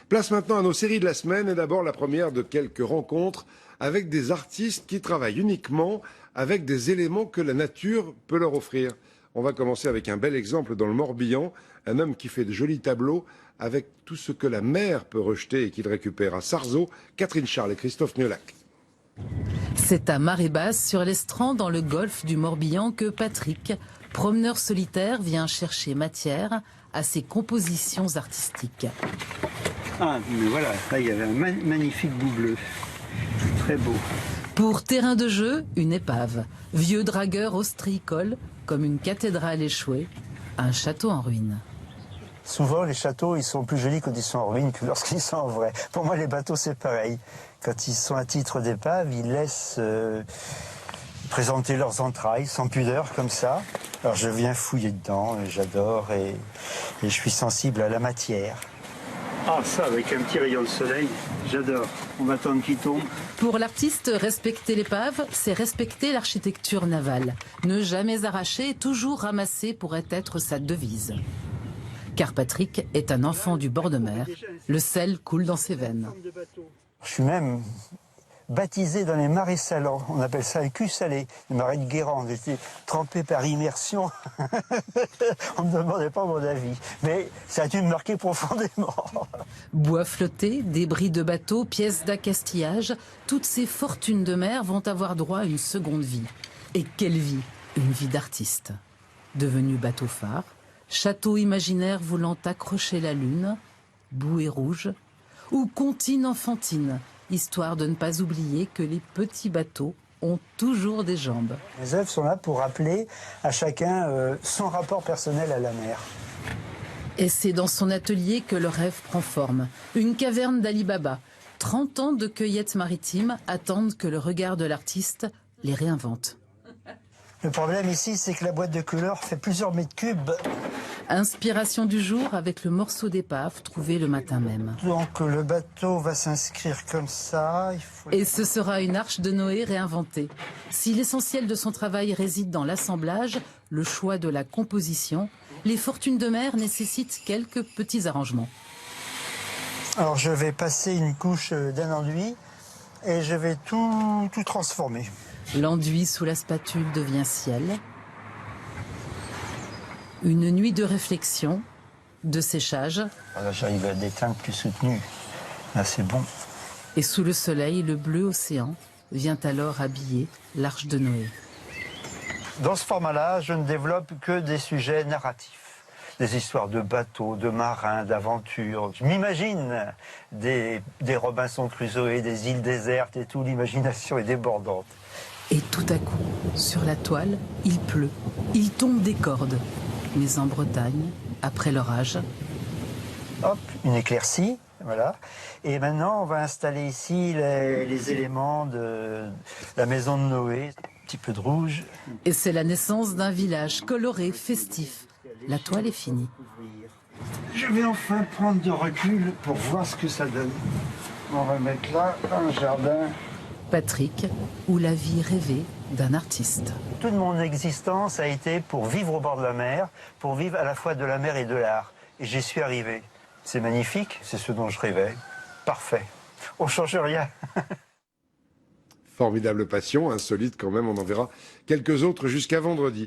Place maintenant à nos séries de la semaine et d'abord la première de quelques rencontres avec des artistes qui travaillent uniquement avec des éléments que la nature peut leur offrir. On va commencer avec un bel exemple dans le Morbihan, un homme qui fait de jolis tableaux avec tout ce que la mer peut rejeter et qu'il récupère à Sarzeau, Catherine Charles et Christophe Niolac. C'est à marée basse sur l'estran dans le golfe du Morbihan que Patrick, promeneur solitaire, vient chercher matière à ses compositions artistiques. Ah, mais voilà, là il y avait un magnifique bout bleu, très beau. Pour terrain de jeu, une épave, vieux dragueur ostréicole, comme une cathédrale échouée, un château en ruine. Souvent les châteaux ils sont plus jolis quand ils sont en ruine que lorsqu'ils sont en vrai. Pour moi les bateaux c'est pareil. Quand ils sont à titre d'épave, ils laissent présenter leurs entrailles sans pudeur comme ça. Alors je viens fouiller dedans, j'adore et je suis sensible à la matière. Ah ça, avec un petit rayon de soleil, j'adore. On va attendre qu'il tombe. Pour l'artiste, respecter l'épave, c'est respecter l'architecture navale. Ne jamais arracher, toujours ramasser pourrait être sa devise. Car Patrick est un enfant du bord de mer. Le sel coule dans ses veines. Je suis même baptisé dans les marais salants. On appelle ça le cul salé, les marais de Guérande. J'étais trempé par immersion. On ne me demandait pas mon avis. Mais ça a dû me marquer profondément. Bois flotté, débris de bateaux, pièces d'accastillage, toutes ces fortunes de mer vont avoir droit à une seconde vie. Et quelle vie? Une vie d'artiste. Devenu bateau phare, château imaginaire voulant accrocher la lune, bouée rouge, ou comptine enfantine, histoire de ne pas oublier que les petits bateaux ont toujours des jambes. Les œuvres sont là pour rappeler à chacun son rapport personnel à la mer. Et c'est dans son atelier que le rêve prend forme. Une caverne d'Ali Baba. 30 ans de cueillette maritime attendent que le regard de l'artiste les réinvente. Le problème ici, c'est que la boîte de couleurs fait plusieurs mètres cubes. Inspiration du jour avec le morceau d'épave trouvé le matin même. Donc le bateau va s'inscrire comme ça. Et ce sera une arche de Noé réinventée. Si l'essentiel de son travail réside dans l'assemblage, le choix de la composition, les fortunes de mer nécessitent quelques petits arrangements. Alors je vais passer une couche d'un enduit et je vais tout transformer. L'enduit sous la spatule devient ciel. Une nuit de réflexion, de séchage. Là, j'arrive à des teintes plus soutenues. Là, c'est bon. Et sous le soleil, le bleu océan vient alors habiller l'Arche de Noé. Dans ce format-là, je ne développe que des sujets narratifs. Des histoires de bateaux, de marins, d'aventures. Je m'imagine des Robinson Crusoe, des îles désertes et tout. L'imagination est débordante. Et tout à coup, sur la toile, il pleut. Il tombe des cordes. Mais en Bretagne, après l'orage... Hop, une éclaircie, voilà. Et maintenant, on va installer ici les éléments de la maison de Noé. Un petit peu de rouge. Et c'est la naissance d'un village coloré, festif. La toile est finie. Je vais enfin prendre de recul pour voir ce que ça donne. On va mettre là, dans le jardin. Patrick, ou la vie rêvée d'un artiste. Toute mon existence a été pour vivre au bord de la mer, pour vivre à la fois de la mer et de l'art. Et j'y suis arrivé. C'est magnifique, c'est ce dont je rêvais. Parfait. On ne change rien. Formidable passion, insolite quand même, on en verra quelques autres jusqu'à vendredi.